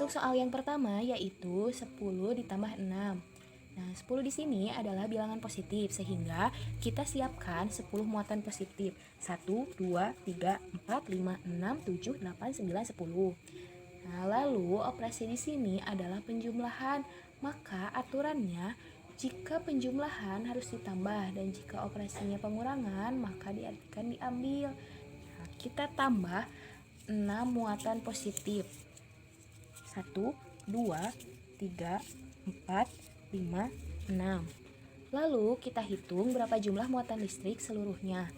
Untuk soal yang pertama yaitu 10 ditambah 6. Nah, 10 di sini adalah bilangan positif sehingga kita siapkan 10 muatan positif. 1, 2, 3, 4, 5, 6, 7, 8, 9, 10. Nah, lalu operasi di sini adalah penjumlahan. Maka aturannya jika penjumlahan harus ditambah dan jika operasinya pengurangan maka diartikan diambil. Nah, kita tambah 6 muatan positif. 1, 2, 3, 4, 5, 6. Lalu kita hitung berapa jumlah muatan listrik seluruhnya.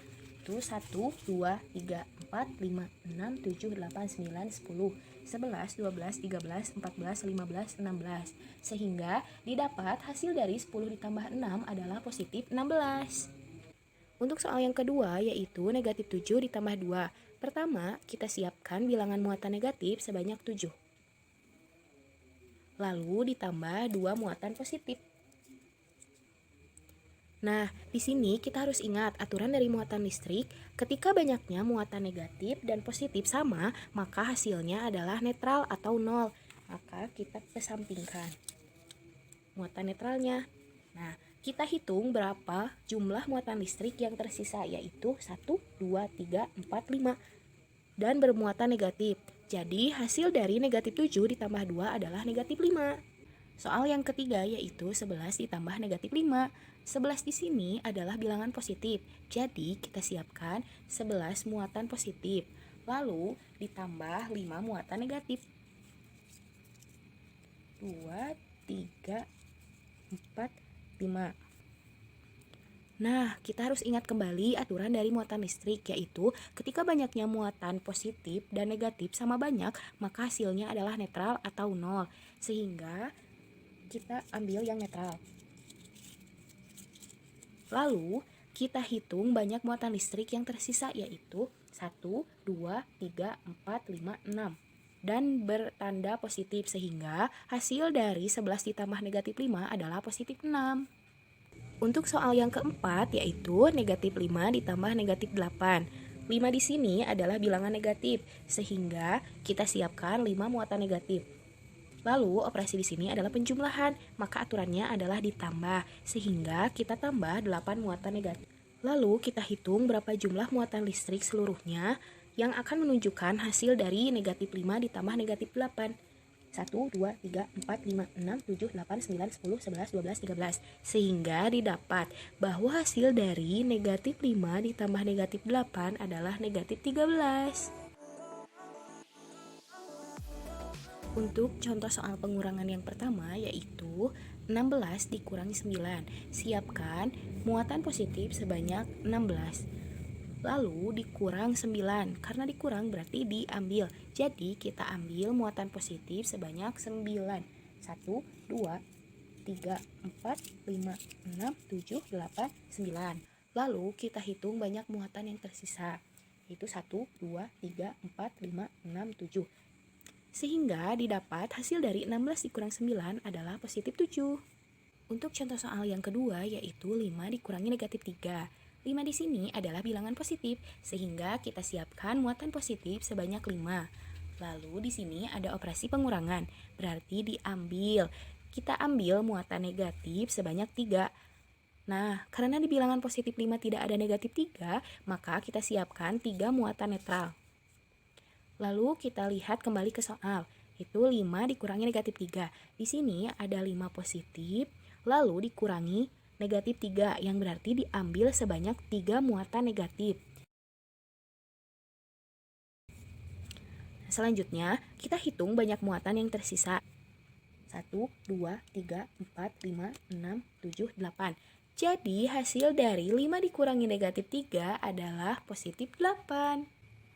Itu 1, 2, 3, 4, 5, 6, 7, 8, 9, 10, 11, 12, 13, 14, 15, 16. Sehingga didapat hasil dari 10 ditambah 6 adalah positif 16. Untuk soal yang kedua yaitu negatif 7 ditambah 2. Pertama, kita siapkan bilangan muatan negatif sebanyak 7. Lalu ditambah 2 muatan positif. Nah, di sini kita harus ingat aturan dari muatan listrik. Ketika banyaknya muatan negatif dan positif sama, maka hasilnya adalah netral atau nol. Maka kita kesampingkan muatan netralnya. Nah, kita hitung berapa jumlah muatan listrik yang tersisa, yaitu 1, 2, 3, 4, 5. Dan bermuatan negatif. Jadi hasil dari negatif 7 ditambah 2 adalah negatif 5. Soal yang ketiga yaitu 11 ditambah negatif 5. 11 di sini adalah bilangan positif. Jadi kita siapkan 11 muatan positif. Lalu ditambah 5 muatan negatif. 2, 3, 4, 5. Nah, kita harus ingat kembali aturan dari muatan listrik, yaitu ketika banyaknya muatan positif dan negatif sama banyak, maka hasilnya adalah netral atau nol. Sehingga kita ambil yang netral. Lalu, kita hitung banyak muatan listrik yang tersisa, yaitu 1, 2, 3, 4, 5, 6. Dan bertanda positif, sehingga hasil dari 11 ditambah negatif 5 adalah positif 6. Untuk soal yang keempat yaitu negatif 5 ditambah negatif 8. 5 di sini adalah bilangan negatif, sehingga kita siapkan 5 muatan negatif. Lalu operasi di sini adalah penjumlahan, maka aturannya adalah ditambah, sehingga kita tambah 8 muatan negatif. Lalu kita hitung berapa jumlah muatan listrik seluruhnya yang akan menunjukkan hasil dari negatif 5 ditambah negatif 8. 1, 2, 3, 4, 5, 6, 7, 8, 9, 10, 11, 12, 13. Sehingga didapat bahwa hasil dari negatif 5 ditambah negatif 8 adalah negatif 13. Untuk contoh soal pengurangan yang pertama yaitu 16 dikurangi 9. Siapkan muatan positif sebanyak 16. Lalu dikurang 9, karena dikurang berarti diambil. Jadi kita ambil muatan positif sebanyak 9. 1, 2, 3, 4, 5, 6, 7, 8, 9. Lalu kita hitung banyak muatan yang tersisa, yaitu 1, 2, 3, 4, 5, 6, 7. Sehingga didapat hasil dari 16 dikurang 9 adalah positif 7. Untuk contoh soal yang kedua yaitu 5 dikurangi negatif 3. 5 di sini adalah bilangan positif, sehingga kita siapkan muatan positif sebanyak 5. Lalu di sini ada operasi pengurangan, berarti diambil. Kita ambil muatan negatif sebanyak 3. Nah, karena di bilangan positif 5 tidak ada negatif 3, maka kita siapkan 3 muatan netral. Lalu kita lihat kembali ke soal, itu 5 dikurangi negatif 3. Di sini ada 5 positif, lalu dikurangi negatif 3 yang berarti diambil sebanyak 3 muatan negatif. Selanjutnya, kita hitung banyak muatan yang tersisa. 1, 2, 3, 4, 5, 6, 7, 8. Jadi hasil dari 5 dikurangi negatif 3 adalah positif 8.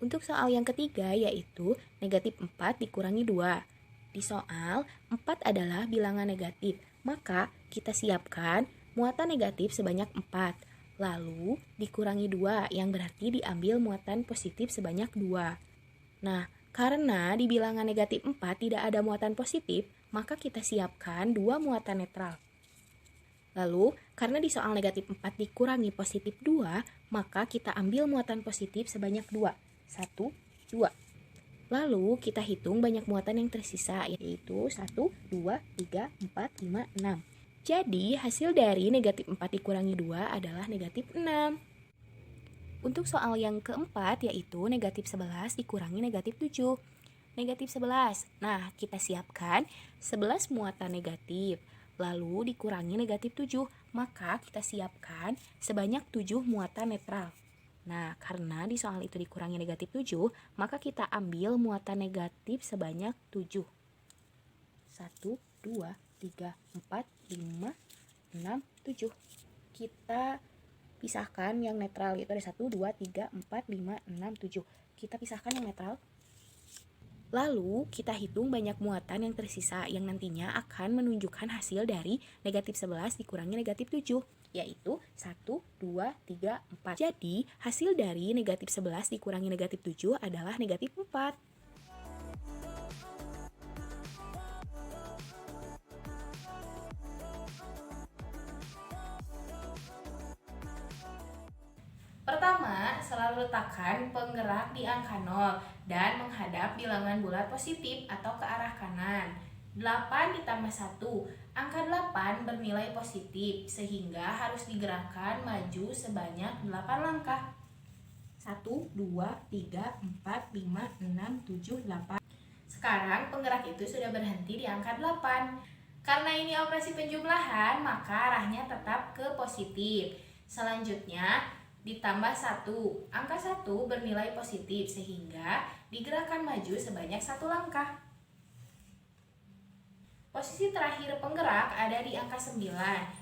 Untuk soal yang ketiga yaitu negatif 4 dikurangi 2. Di soal, 4 adalah bilangan negatif, maka kita siapkan muatan negatif sebanyak 4. Lalu dikurangi 2 yang berarti diambil muatan positif sebanyak 2. Nah, karena di bilangan negatif 4 tidak ada muatan positif, maka kita siapkan 2 muatan netral. Lalu, karena di soal negatif 4 dikurangi positif 2, maka kita ambil muatan positif sebanyak 2. 1, 2. Lalu kita hitung banyak muatan yang tersisa, yaitu 1, 2, 3, 4, 5, 6. Jadi hasil dari negatif 4 dikurangi 2 adalah negatif 6. Untuk soal yang keempat, yaitu negatif 11 dikurangi negatif 7. Negatif 11. Nah, kita siapkan 11 muatan negatif, lalu dikurangi negatif 7. Maka kita siapkan sebanyak 7 muatan netral. Nah, karena di soal itu dikurangi negatif 7, maka kita ambil muatan negatif sebanyak 7. 1, 2, 3, 4, 5, 6, 7. Kita pisahkan yang netral, yaitu ada 1, 2, 3, 4, 5, 6, 7. Kita pisahkan yang netral. Lalu kita hitung banyak muatan yang tersisa yang nantinya akan menunjukkan hasil dari negatif 11 dikurangi negatif 7, yaitu 1, 2, 3, 4. Jadi hasil dari negatif 11 dikurangi negatif 7 adalah negatif 4. Pertama, selalu letakkan penggerak di angka 0 dan menghadap bilangan bulat positif atau ke arah kanan. 8 ditambah 1, angka 8 bernilai positif sehingga harus digerakkan maju sebanyak 8 langkah. 1, 2, 3, 4, 5, 6, 7, 8. Sekarang penggerak itu sudah berhenti di angka 8. Karena ini operasi penjumlahan, maka arahnya tetap ke positif. Selanjutnya, ditambah 1. Angka 1 bernilai positif sehingga digerakkan maju sebanyak 1 langkah. Posisi terakhir penggerak ada di angka 9.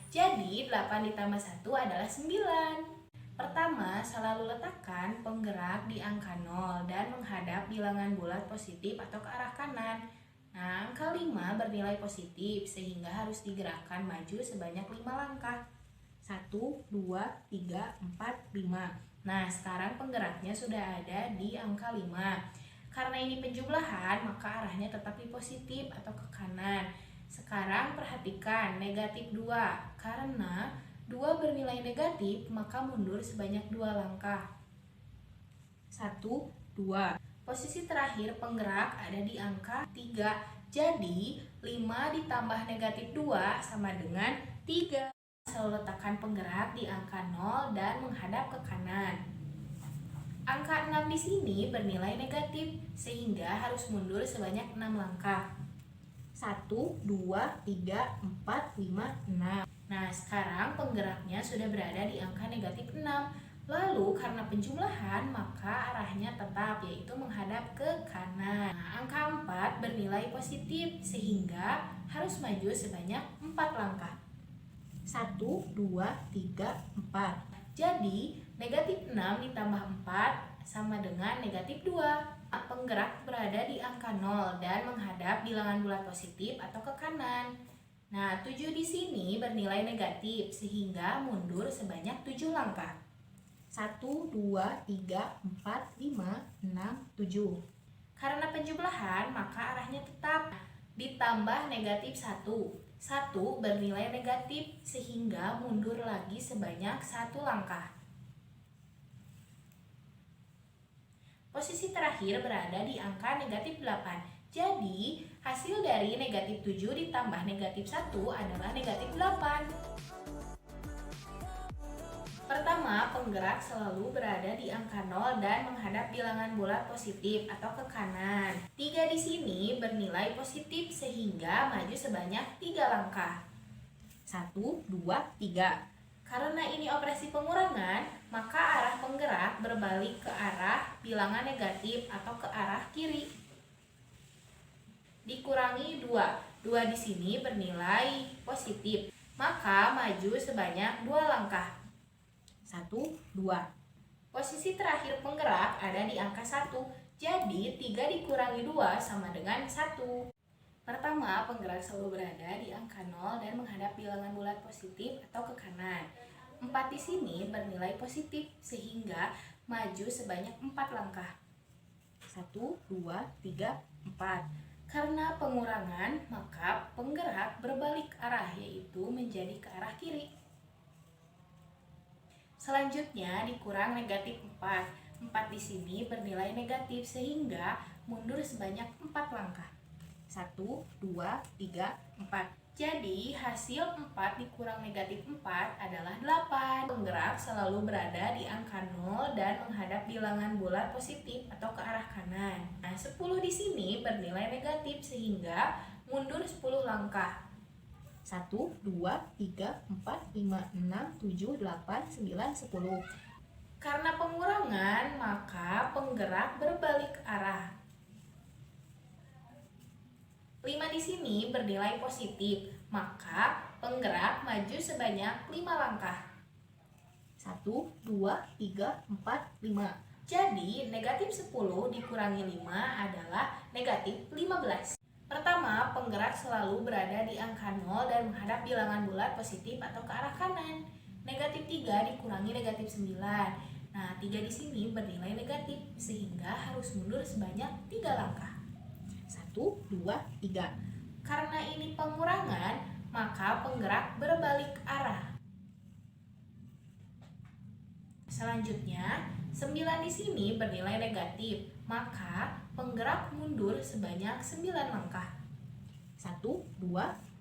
Jadi 8 ditambah 1 adalah 9. Pertama, selalu letakkan penggerak di angka 0 dan menghadap bilangan bulat positif atau ke arah kanan. Nah, angka 5 bernilai positif sehingga harus digerakkan maju sebanyak 5 langkah. 1, 2, 3, 4, 5. Nah, sekarang penggeraknya sudah ada di angka 5. Karena ini penjumlahan, maka arahnya tetap di positif atau ke kanan. Sekarang perhatikan negatif 2. Karena 2 bernilai negatif, maka mundur sebanyak 2 langkah. 1, 2. Posisi terakhir penggerak ada di angka 3. Jadi, 5 ditambah negatif 2 sama dengan 3. Selalu letakkan penggerak di angka 0 dan menghadap ke kanan. Angka 6 di sini bernilai negatif sehingga harus mundur sebanyak 6 langkah. 1, 2, 3, 4, 5, 6. Nah, sekarang penggeraknya sudah berada di angka negatif 6. Lalu karena penjumlahan, maka arahnya tetap, yaitu menghadap ke kanan. Nah, angka 4 bernilai positif sehingga harus maju sebanyak 4 langkah. 1, 2, 3, 4. Jadi, negatif 6 ditambah 4 sama dengan negatif 2. Penggerak berada di angka 0 dan menghadap bilangan bulat positif atau ke kanan. Nah, 7 di sini bernilai negatif sehingga mundur sebanyak 7 langkah. 1, 2, 3, 4, 5, 6, 7. Karena penjumlahan, maka arahnya tetap ditambah negatif 1. 1 bernilai negatif sehingga mundur lagi sebanyak 1 langkah. Posisi terakhir berada di angka negatif 8. Jadi, hasil dari negatif 7 ditambah negatif 1 adalah negatif 8. Pertama, penggerak selalu berada di angka 0 dan menghadap bilangan bulat positif atau ke kanan. 3 di sini bernilai positif sehingga maju sebanyak 3 langkah. 1, 2, 3. Karena ini operasi pengurangan, maka arah penggerak berbalik ke arah bilangan negatif atau ke arah kiri. Dikurangi 2. 2 di sini bernilai positif, maka maju sebanyak 2 langkah. 1, 2. Posisi terakhir penggerak ada di angka 1. Jadi 3 dikurangi 2 sama dengan 1. Pertama, penggerak selalu berada di angka 0 dan menghadap bilangan bulat positif atau ke kanan. 4 di sini bernilai positif sehingga maju sebanyak 4 langkah. 1, 2, 3, 4. Karena pengurangan, maka penggerak berbalik arah, yaitu menjadi ke arah kiri. Selanjutnya dikurang negatif 4. 4 di sini bernilai negatif sehingga mundur sebanyak 4 langkah. 1, 2, 3, 4. Jadi hasil 4 dikurang negatif 4 adalah 8. Penggerak selalu berada di angka 0 dan menghadap bilangan bulat positif atau ke arah kanan. Nah, 10 di sini bernilai negatif sehingga mundur 10 langkah. 1, 2, 3, 4, 5, 6, 7, 8, 9, 10. Karena pengurangan, maka penggerak berbalik arah. 5 di sini bernilai positif, maka penggerak maju sebanyak 5 langkah. 1, 2, 3, 4, 5. Jadi negatif 10 dikurangi 5 adalah negatif 15. Pertama, penggerak selalu berada di angka 0 dan menghadap bilangan bulat positif atau ke arah kanan. Negatif 3 dikurangi negatif 9. Nah, 3 di sini bernilai negatif sehingga harus mundur sebanyak 3 langkah. 1, 2, 3. Karena ini pengurangan, maka penggerak berbalik arah. Selanjutnya, 9 di sini bernilai negatif, maka penggerak mundur sebanyak 9 langkah. 1, 2,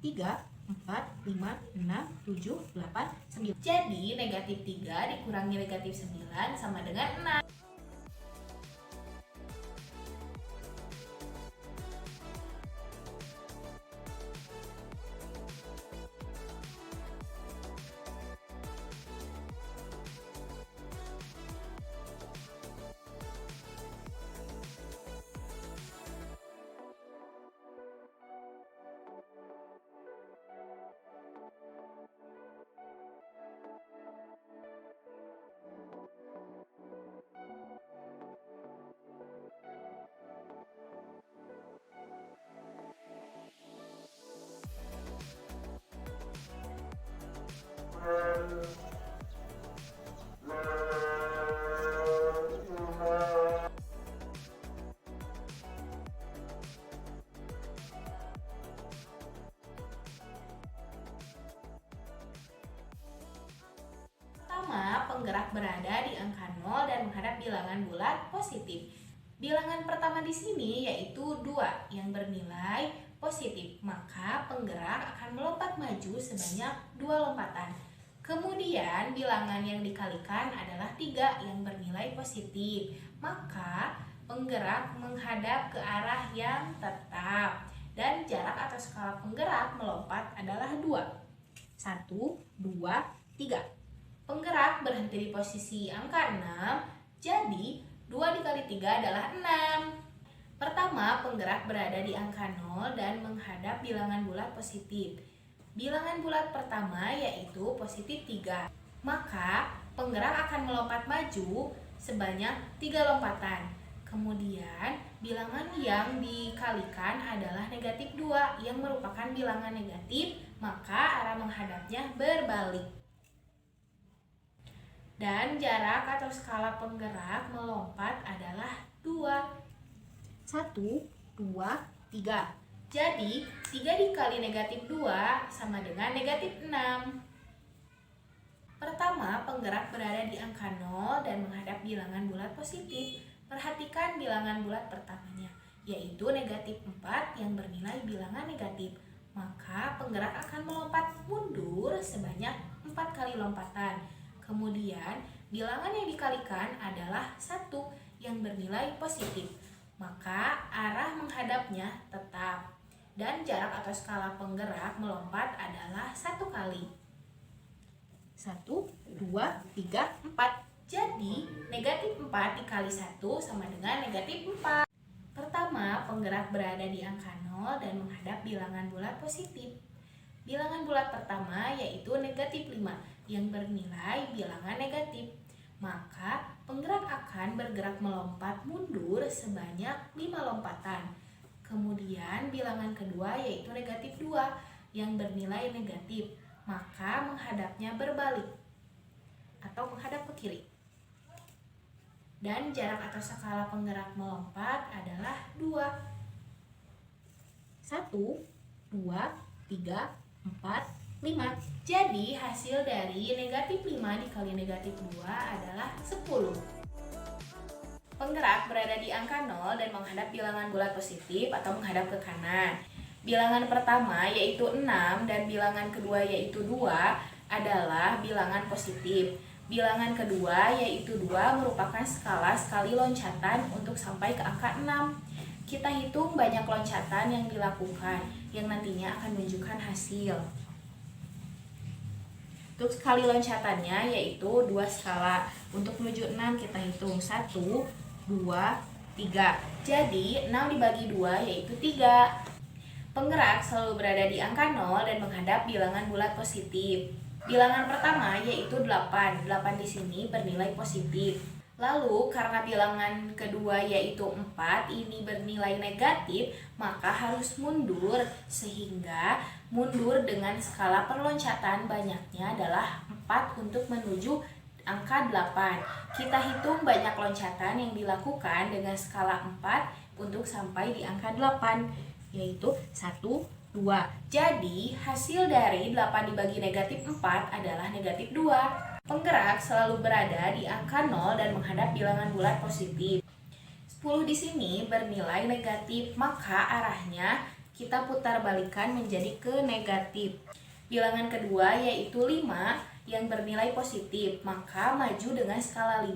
3, 4, 5, 6, 7, 8, 9. Jadi negatif 3 dikurangi negatif 9 sama dengan 6. Pertama, penggerak berada di angka 0 dan menghadap bilangan bulat positif. Bilangan pertama di sini yaitu 2 yang bernilai positif, maka penggerak akan melompat maju sebanyak 2 lompatan. Kemudian bilangan yang dikalikan adalah 3 yang bernilai positif, maka penggerak menghadap ke arah yang tetap dan jarak atau skala penggerak melompat adalah 2. 1, 2, 3. Penggerak berhenti di posisi angka 6, jadi 2 dikali 3 adalah 6. Pertama, penggerak berada di angka 0 dan menghadap bilangan bulat positif. Bilangan bulat pertama yaitu positif 3. Maka, penggerak akan melompat maju sebanyak 3 lompatan. Kemudian, bilangan yang dikalikan adalah negatif 2 yang merupakan bilangan negatif, maka arah menghadapnya berbalik. Dan jarak atau skala penggerak melompat adalah 2. 1, 2, 3. Jadi 3 dikali negatif 2 sama dengan negatif 6. Pertama, penggerak berada di angka 0 dan menghadap bilangan bulat positif. Perhatikan bilangan bulat pertamanya, yaitu negatif 4 yang bernilai bilangan negatif. Maka penggerak akan melompat mundur sebanyak 4 kali lompatan. Kemudian, bilangan yang dikalikan adalah 1 yang bernilai positif. Maka arah menghadapnya tetap. Dan jarak atau skala penggerak melompat adalah 1 kali. 1, 2, 3, 4. Jadi, negatif 4 dikali 1 sama dengan negatif 4. Pertama, penggerak berada di angka 0 dan menghadap bilangan bulat positif. Bilangan bulat pertama yaitu negatif 5 yang bernilai bilangan negatif. Maka penggerak akan bergerak melompat mundur sebanyak 5 lompatan. Kemudian bilangan kedua yaitu negatif 2 yang bernilai negatif. Maka menghadapnya berbalik atau menghadap ke kiri. Dan jarak atau skala penggerak melompat adalah 2. 1, 2, 3, 4, 5. Jadi hasil dari negatif 5 dikali negatif 2 adalah 10. Penggerak berada di angka 0 dan menghadap bilangan bulat positif atau menghadap ke kanan. Bilangan pertama yaitu 6 dan bilangan kedua yaitu 2 adalah bilangan positif. Bilangan kedua yaitu 2 merupakan skala sekali loncatan untuk sampai ke angka 6. Kita hitung banyak loncatan yang dilakukan yang nantinya akan menunjukkan hasil. Untuk sekali loncatannya yaitu 2 skala. Untuk menuju 6 kita hitung 1, 2, 3. Jadi 6 dibagi 2 yaitu 3. Penggerak selalu berada di angka 0 dan menghadap bilangan bulat positif. Bilangan pertama yaitu 8. 8 di sini bernilai positif. Lalu karena bilangan kedua yaitu 4 ini bernilai negatif, maka harus mundur, sehingga mundur dengan skala perloncatan banyaknya adalah 4 untuk menuju angka 8. Kita hitung banyak loncatan yang dilakukan dengan skala 4 untuk sampai di angka 8, yaitu 1, 2. Jadi hasil dari 8 dibagi negatif 4 adalah negatif 2. Penggerak selalu berada di angka 0 dan menghadap bilangan bulat positif. 10 di sini bernilai negatif, maka arahnya kita putar balikan menjadi ke negatif. Bilangan kedua yaitu 5 yang bernilai positif, maka maju dengan skala 5.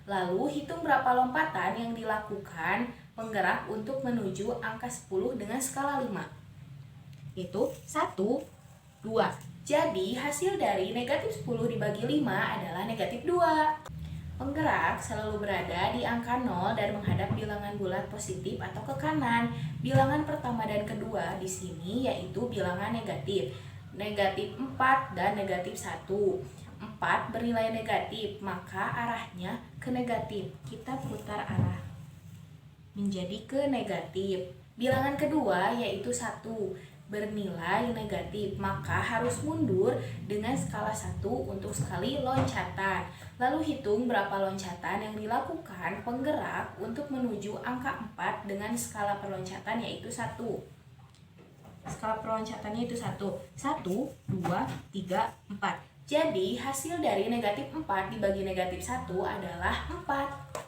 Lalu hitung berapa lompatan yang dilakukan penggerak untuk menuju angka 10 dengan skala 5. Itu 1, 2. Jadi hasil dari negatif 10 dibagi 5 adalah negatif 2. Penggerak selalu berada di angka 0 dan menghadap bilangan bulat positif atau ke kanan. Bilangan pertama dan kedua di sini yaitu bilangan negatif. Negatif 4 dan negatif 1. 4 bernilai negatif, maka arahnya ke negatif. Kita putar arah menjadi ke negatif. Bilangan kedua yaitu 1 bernilai negatif, maka harus mundur dengan skala 1 untuk sekali loncatan. Lalu hitung berapa loncatan yang dilakukan penggerak untuk menuju angka 4 dengan skala perloncatan yaitu 1. Skala perloncatannya itu 1, 2, 3, 4. Jadi hasil dari negatif 4 dibagi negatif 1 adalah 4.